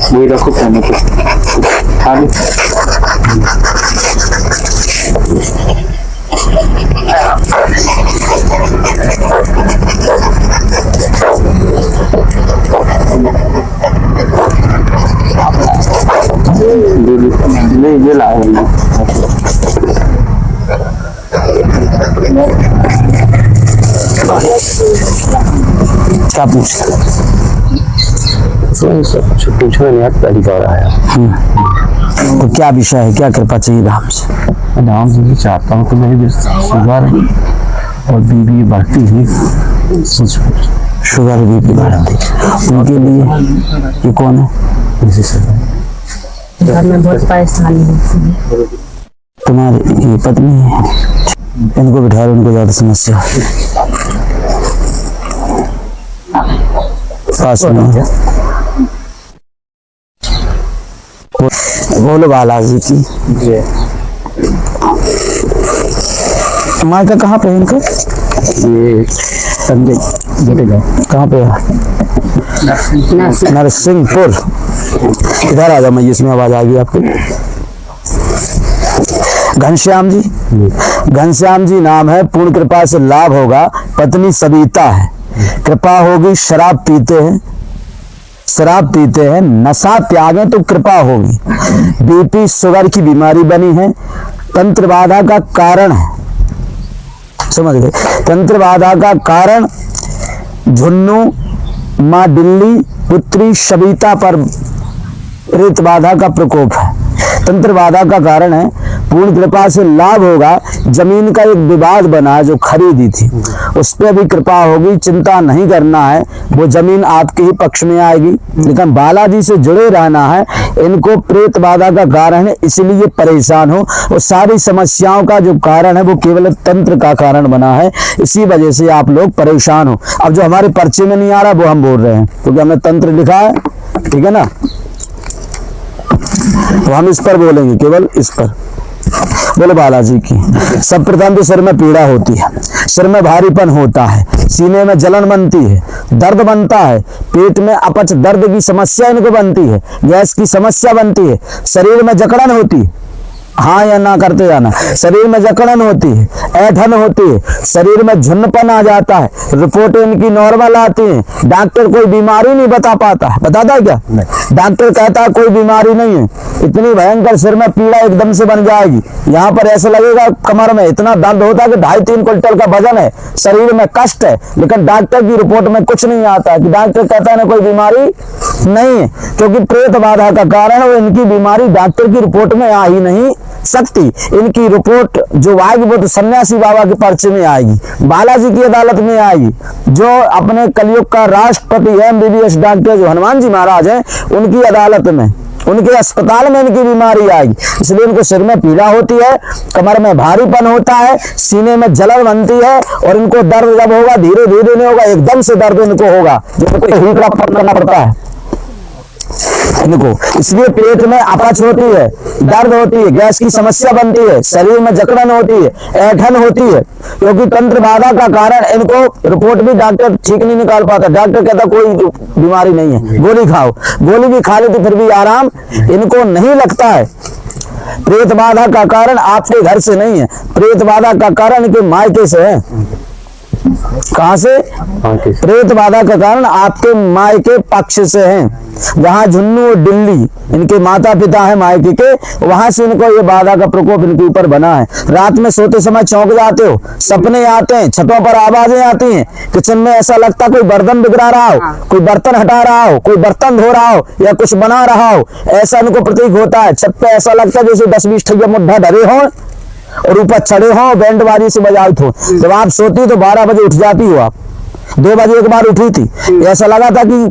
वही रखो खाने को खा लो। ये लाए क्या पूछ पूछो नहीं यार, पहली बार आया। तो क्या विषय है, क्या कृपा चाहिए राम से? राम जी चाहता हूँ कि मेरी शुगर और बीपी बढ़ती है, शुगर बीपी बढ़ती, उनके लिए ये कौन है? घर में बहुत परेशानी होती है। तुम्हारी ये पत्नी है, इनको बिठा लो, उनको ज्यादा समस्या पास में। बोलो बालाजी की। मायका कहाँ पे है इनका? ये संजय कहाँ पे है? नरसिंहपुर। इधर आ जाओ, मैं इसमें आवाज आ गई आपको। घनश्याम जी, घनश्याम जी नाम है, पूर्ण कृपा से लाभ होगा। पत्नी सविता है, कृपा होगी। शराब पीते हैं, शराब पीते हैं, नशा त्यागें तो कृपा होगी। बीपी शुगर की बीमारी बनी है, तंत्र बाधा का कारण है, समझ गए? तंत्र बाधा का कारण झुन्नू माँ दिल्ली पुत्री सविता पर प्रेत बाधा का प्रकोप है, तंत्र बाधा का कारण है। पूर्ण कृपा से लाभ होगा। जमीन का एक विवाद बना है जो खरीदी थी, उस पर भी कृपा होगी, चिंता नहीं करना है, वो जमीन आपके ही पक्ष में आएगी। लेकिन बालाजी से जुड़े रहना है। इनको प्रेत बाधा का कारण है, इसलिए परेशान हो। और सारी समस्याओं का जो कारण है वो केवल तंत्र का कारण बना है, इसी वजह से आप लोग परेशान हो। अब जो हमारे पर्चे में नहीं आ रहा वो हम बोल रहे हैं, क्योंकि हमने तंत्र लिखा है, ठीक है ना? तो हम इस पर बोलेंगे, केवल इस पर। बोलो बालाजी की। सब प्रथम तो सिर में पीड़ा होती है, सिर में भारीपन होता है, सीने में जलन बनती है, दर्द बनता है, पेट में अपच दर्द की समस्या इनको बनती है, गैस की समस्या बनती है, शरीर में जकड़न होती है, हाँ या ना करते जाना, शरीर में जकड़न होती है, ऐंठन होती है, शरीर में झुन्नपन आ जाता है, रिपोर्ट इनकी नॉर्मल आती है, डॉक्टर कोई बीमारी नहीं बता पाता है, बताता है क्या? डॉक्टर कहता है कोई बीमारी नहीं है, इतनी भयंकर सिर में पीड़ा एकदम से बन जाएगी, यहाँ पर ऐसा लगेगा कमर में इतना दर्द होता है कि 2.5-3 क्विंटल का वजन है, शरीर में कष्ट है, लेकिन डॉक्टर की रिपोर्ट में कुछ नहीं आता है कि डॉक्टर कहता है ना कोई बीमारी नहीं है, क्योंकि प्रेत बाधा का कारण वो इनकी बीमारी डॉक्टर की रिपोर्ट में आ ही नहीं सकती। इनकी रिपोर्ट जो आएगी वो तो सन्यासी बाबा के पर्चे में आएगी, बालाजी की अदालत में आएगी। जो अपने कलयुग का राष्ट्रपति है, MBBS डॉक्टर जो हनुमान जी महाराज हैं, उनकी अदालत में, उनके अस्पताल में इनकी बीमारी आएगी। इसलिए इनको सिर में पीड़ा होती है, कमर में भारीपन होता है, सीने में जलन बनती है, और इनको दर्द जब होगा धीरे धीरे नहीं होगा, एकदम से दर्द इनको होगा, जो हीकड़ा करना पड़ता है इनको। इसलिए पेट में अपच होती है, दर्द होती है, गैस की समस्या बनती है, शरीर में जकड़न होती है, ऐंठन होती है, क्योंकि तंत्र बाधा का कारण इनको रिपोर्ट भी डॉक्टर ठीक नहीं निकाल पाता। डॉक्टर कहता कोई बीमारी नहीं है, गोली खाओ, गोली भी खा लेती फिर भी आराम इनको नहीं लगता है। प्रेत बाधा का कारण आपके घर से नहीं है, प्रेत बाधा का कारण इनके मायके से है। कहां से? प्रेत बाधा का कारण आपके मायके पक्ष से हैं, जहां झुन्नू और दिल्ली इनके माता पिता हैं मायके के, वहां से इनको ये बाधा का प्रकोप इनके ऊपर बना है। रात में सोते समय चौंक जाते हो, सपने आते हैं, छतों पर आवाजें आती हैं, किचन में ऐसा लगता कोई बर्तन बिगड़ा रहा हो, कोई बर्तन हटा रहा हो, कोई बर्तन धो रहा हो या कुछ बना रहा हो, ऐसा इनको प्रतीक होता है। छत पे ऐसा लगता है जैसे 10-20 ठैया मुद्दा डरे हो और ऊपर चढ़े हो, बैंड बाजी से बजाते हो। जब आप सोती तो 12 बजे उठ जाती हो, आप 2 बजे एक बार उठी थी, ऐसा लगा था कि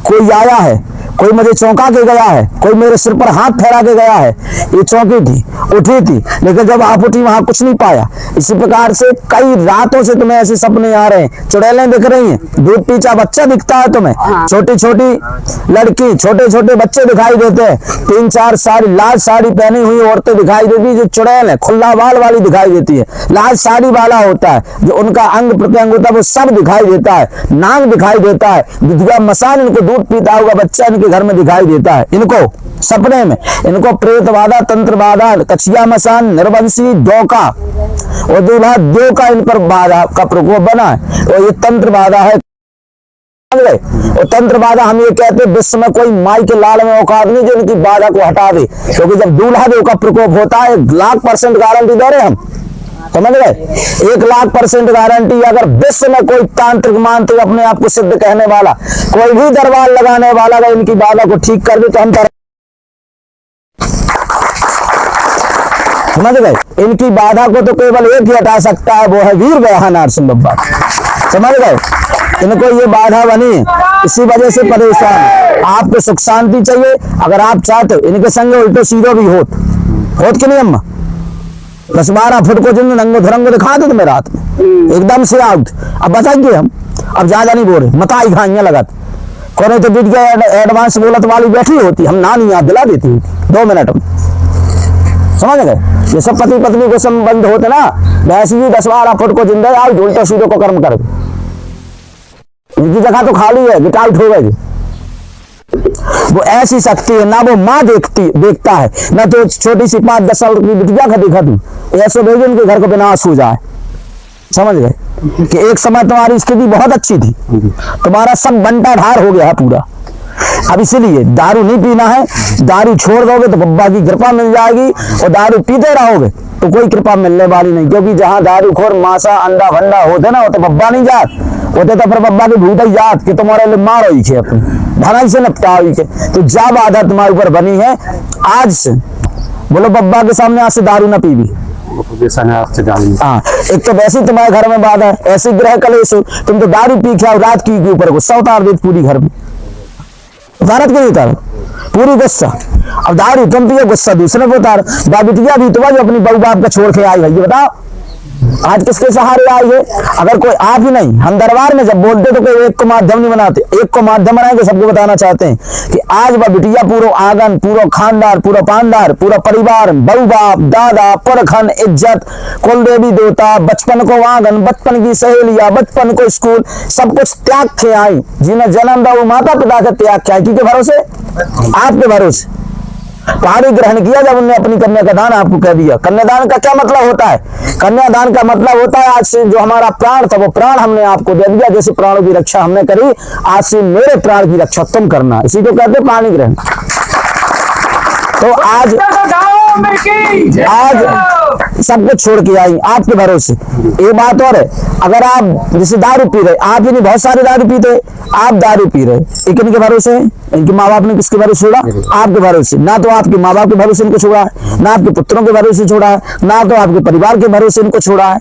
कोई आया है, कोई मुझे चौंका के गया है, कोई मेरे सिर पर हाथ फेरा के गया है। ये चौंकी थी, उठी थी, लेकिन जब आप उठी वहां कुछ नहीं पाया। इसी प्रकार से कई रातों से तुम्हें ऐसे सपने आ रहे हैं, चुड़ैलें दिख रही हैं, दूध पीछा बच्चा दिखता है तुम्हें, छोटी छोटी लड़की, छोटे छोटे बच्चे दिखाई देते हैं, 3-4 साड़ी लाल साड़ी पहनी हुई औरतें दिखाई देती है, जो चुड़ैल है खुला बाल वाली दिखाई देती है। लाल साड़ी वाला होता है, जो उनका अंग प्रत्यंग होता है वो सब दिखाई देता है, नाक दिखाई देता है, विधवा मसान, इनको दूध पीता हुआ बच्चा इनके घर में दिखाई देता है। इनको सपने में इनको प्रेत बाधा, तंत्र बाधा, कछिया मसान, निर्वंशी, डोका और दूल्हा देव का इन पर बाधा का प्रकोप बना है, और ये तंत्र बाधा है। और तंत्र बाधा हम ये कहते हैं विश्व में कोई माई के लाल में औकात नहीं जो इनकी बाधा को हटा दे, क्योंकि जब दूल्हा देव का प्रकोप होता है 1,00,000% गारंटी दे रहे हम, समझ गए, 1,00,000% गारंटी। अगर विश्व में कोई तांत्रिक मांत्रिक अपने आप को सिद्ध कहने वाला, कोई भी दरबार लगाने वाला अगर इनकी बाधा को ठीक कर दे तो हम समझ गए। इनकी बाधा को तो केवल एक ही हटा सकता है, वो है वीर गया नारसिंह बाबा, समझ गए। इनको ये बाधा बनी है, इसी वजह से परेशान है। आपको सुख शांति चाहिए, अगर आप चाहते हो इनके संग उल्टो सीधो भी होत कि नहीं अम्मा, 10-12 फुट को जिन रंगो धरंगो दिखा दे तुम्हें रात में एकदम से आउट। अब बताएंगे हम, अब ज्यादा नहीं बोल रहे, मताई घाइयां लगत कोने तो बीत गया, एडवांस बोलत वाली बैठी होती, हम नानी याद दिला देती होती 2 मिनट में, समझ गए। ये सब पति पत्नी को संबंध होते ना, वैसे ही 10-12 फुट को जिंदा आओ उल्टा सीधो को कर्म कर, इनकी जगह तो खाली है, गिट आउट हो गए। वो ऐसी शक्ति है ना, वो माँ देखता है ना, तो छोटी सी 5-10 साल की बिटिया का देखा तू ऐसे भेजे उनके घर को विनाश हो जाए, समझ गए। कि एक समय तुम्हारी स्थिति बहुत अच्छी थी, तुम्हारा सब बंटा ढार हो गया है पूरा। अब इसीलिए दारू नहीं पीना है, दारू छोड़ दोगे तो बब्बा की कृपा मिल जाएगी, और दारू पीते रहोगे तो कोई कृपा मिलने वाली नहीं, क्योंकि जहाँ दारू खोर मासा अंडा भंडा होते ना, वो तो बब्बा नहीं जात होते, तो फिर बब्बा की भूत ही जात कि तुम्हारे लिए मारो ही अपनी धनाई से निपटाओ ही। तो जब आदत तुम्हारे ऊपर बनी है आज से बोलो बब्बा के सामने आज से दारू ना पीवी। हाँ, एक तो वैसे तुम्हारे घर में बाधा है, ऐसे ग्रह कलेश हो, तुम तो दारू पी के रात की ऊपर गुस्सा उतार देती पूरी घर में, उतारत के नहीं उतार पूरी गुस्सा। अब दारू तुम पियो, गुस्सा दूसरे को उतार। बिटिया भी तुम्हारी अपनी बहू बाप का छोड़ के आई भाई, बताओ आज किसके सहारे आई है? अगर कोई आप ही नहीं, हम दरबार में जब बोलते तो कोई एक को माध्यम नहीं बनाते, एक को माध्यम बनाएंगे। सबको बताना चाहते हैं कि आज वह बिटिया पूरा आंगन, पूरा खानदार, पूरा पानदार, पूरा परिवार, बहू बाप, दादा, पुरखन, इज्जत, कुल देवी देवता, बचपन को आंगन, बचपन की सहेलियां, बचपन को स्कूल, सब कुछ त्याग के आई। जिन्हें जन्म दिया वो माता पिता का त्याग किया, किसके भरोसे? आपके भरोसे। पहाड़ी ग्रहण किया जब उन्होंने अपनी कन्या का दान आपको कह दिया। कन्यादान का क्या मतलब होता है? कन्यादान का मतलब होता है आज से जो हमारा प्राण था वो प्राण हमने आपको दे दिया, जैसे प्राणों की रक्षा हमने करी, आज से मेरे प्राण की रक्षा तुम करना, इसी को कहते हैं पहाड़ी ग्रहण। तो आज सब कुछ छोड़ के आई आपके भरोसे। एक बात और है, अगर आप जैसे दारू पी रहे, आप ही नहीं बहुत सारे दारू पीते, आप दारू पी रहे, एक इनके भरोसे है, इनके माँ बाप ने किसके भरोसे छोड़ा? आपके भरोसे। ना तो आपके माँ बाप के भरोसे इनको छोड़ा है, ना आपके पुत्रों के भरोसे छोड़ा है, ना तो आपके परिवार के भरोसे इनको छोड़ा है,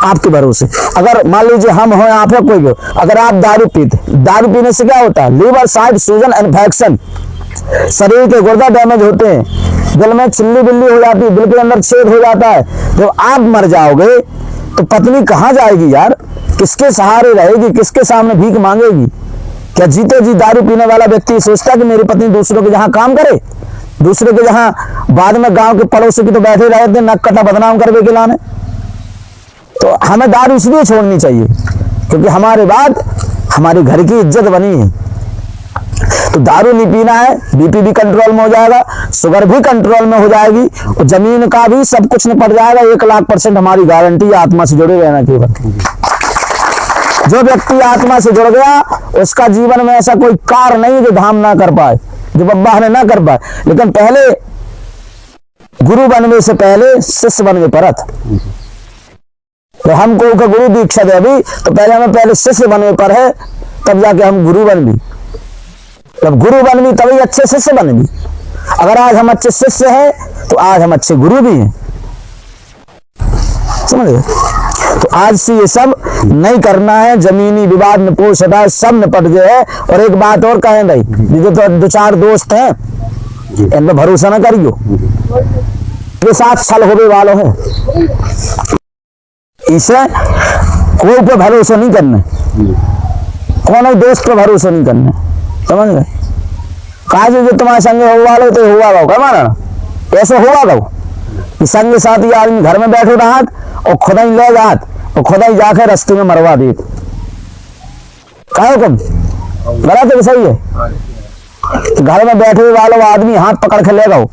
आपके भरोसे। अगर मान लीजिए हम हो, आप हो, कोई हो, अगर आप दारू पीते, दारू पीने से क्या होता है? लीवर साइड सूजन इन्फेक्शन, शरीर के गुर्दा डैमेज होते हैं, दिल में चिल्ली बिल्ली हो जाती है, दिल के अंदर छेद हो जाता है। जब आप मर जाओगे तो पत्नी कहाँ जाएगी यार? किसके सहारे रहेगी? किसके सामने भीख मांगेगी? क्या जीते जी दारू पीने वाला व्यक्ति सोचता है कि मेरी पत्नी दूसरों के जहां काम करे, दूसरे के जहां बाद में गांव के पड़ोसी की तो बैठे रहे थे नक कटा बदनाम करके खिलाने। तो हमें दारू इसलिए छोड़नी चाहिए क्योंकि हमारे बाद हमारे घर की इज्जत बनी है। तो दारू नहीं पीना है, बीपी भी कंट्रोल में हो जाएगा, शुगर भी कंट्रोल में हो जाएगी, और जमीन का भी सब कुछ निपट जाएगा। 1,00,000% हमारी गारंटी है। आत्मा से जुड़े रहना केवल। जो व्यक्ति आत्मा से जुड़ गया उसका जीवन में ऐसा कोई कार्य नहीं जो धाम ना कर पाए, जो बब्बा ने ना कर पाए। लेकिन पहले गुरु बनने से पहले शिष्य बन गए परत। तो हमको गुरु दीक्षा दे अभी, तो पहले हमें पहले शिष्य बनने पर है, तब जाके हम गुरु बन भी। जब गुरु बन भी तभी अच्छे शिष्य बन भी। अगर आज हम अच्छे शिष्य हैं तो आज हम अच्छे गुरु भी हैं, समझ गए? तो आज से ये सब नहीं करना है, जमीनी विवाद में पोष हटा सब निपट गए है। और एक बात और कहें भाई, ये तो दो चार दोस्त हैं, इनमें भरोसा न करियो, ये साथ छल होने वालों है, इसे कोई पे भरोसा नहीं करना, कौन दोस्त पे भरोसा नहीं करना, समझ गए। कहा जो तुम्हारे संग हुआ लो तो हुआ लो, क्या माना ऐसे हुआ लो कि संग साथी आदमी घर में बैठो रहा और खुदा ही ले जात और खुदा ही जाकर रास्ते में मरवा दे। कहो तुम गलत है, सही है। तो घर में बैठे हुए वालों आदमी हाथ पकड़ के ले जाओ,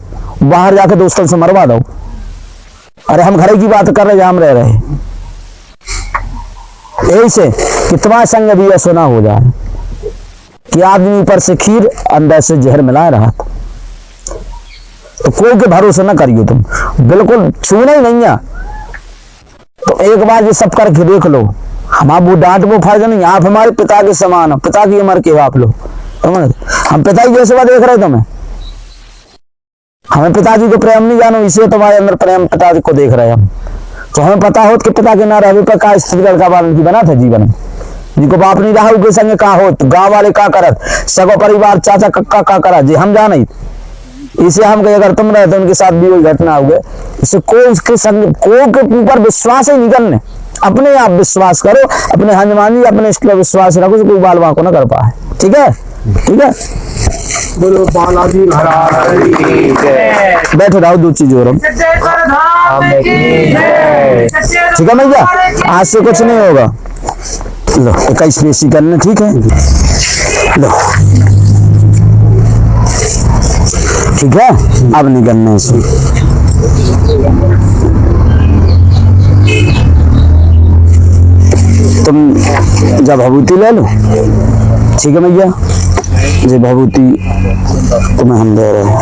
बाहर जाके दोस्तों से मरवा दो। अरे हम घर की बात कर रहे, हम रह रहे यही से कि तुम्हारे संग भी ऐसा ना हो जाए कि आदमी ऊपर से खीर अंदर से जहर मिला रहा था। तो कोई के भरोसे ना करियो तुम, बिल्कुल छूना ही नहीं है। तो एक बार ये सब करके देख लो, हम आप वो डांट वो फर्ज नहीं, आप हमारे पिता के समान हो, पिता की उम्र के आप लो, हम पिता ही जैसे देख रहे तुम्हें, हमें पिताजी को प्रेम नहीं जानो, इसलिए तुम्हारे अंदर प्रेम पिताजी को देख रहे हम। तो हमें पता हो कि पिता के ना रहे पर का स्त्री लड़का बालन की बना था जीवन में, जिनको बाप नहीं रहा उनके संग का हो, गाँव वाले का करत, सगो परिवार चाचा कक्का का करा जी हम जाना ही। इसे हम कहे अगर तुम रहे तो उनके साथ भी वही घटना हुए। इसे कोई उसके संग कोई के ऊपर विश्वास ही नहीं करने, अपने आप विश्वास करो, अपने हनुमान जी अपने इष्ट पर विश्वास रखो, कोई बाल वाको ना कर पाए। ठीक है, ठीक है, बोलो बालाजी महाराज की जय। बैठो राव दो चीज और ठीक है भैया, आज से कुछ नहीं होगा। लो 21 पेशी करना, ठीक है, लो ठीक है, अब नहीं करना इसमें। तुम जब भभूति ले लो, ठीक है भैया, ये भभूति तुम्हें हम दे रहे हैं।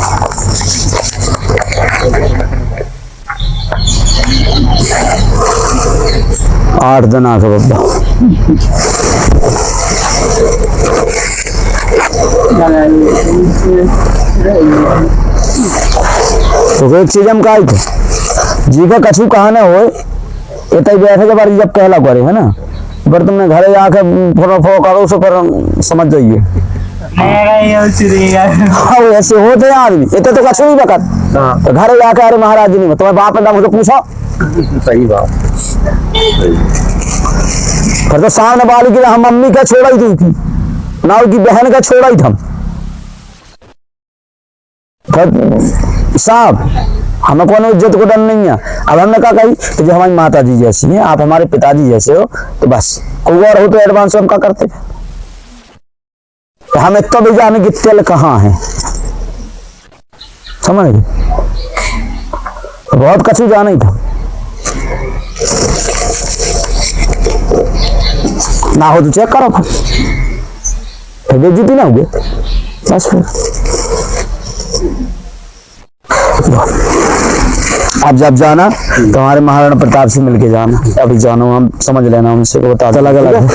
8 दिन आके बब्बा तो एक चीज हम कहा थे जी का कछु कहना हो ये तय बैठे के बार जब कहला करे है ना, पर तुमने घरे जाके फोटो करो सो पर समझ जाइए। हाँ ऐसे होते हैं आदमी, ये तो कछु नहीं बकत, तो घरे जाके अरे महाराज जी नहीं तुम्हारे बाप ने मुझे पूछा, सही बात। फिर तो सामने वाली की हम मम्मी का छोड़ा ही थी ना, की बहन का छोड़ा ही था साहब, हमें कौन इज्जत को डर नहीं है। अब हमने कहा कही तो जो हमारी माता जी जैसी हैं, आप हमारे पिताजी जैसे हो, तो बस कोई और हो तो एडवांस हम क्या करते। तो हमें तो भी जाने की तेल कहाँ है, समझ गए, बहुत कछु जाना ही था ना हो तो चेक करो, फिर बेइज्जती ना हो गए बस। फिर अब जब जाना तो हमारे महाराणा प्रताप से मिलके जाना, अभी जानो हम समझ लेना उनसे, बता अलग अलग है।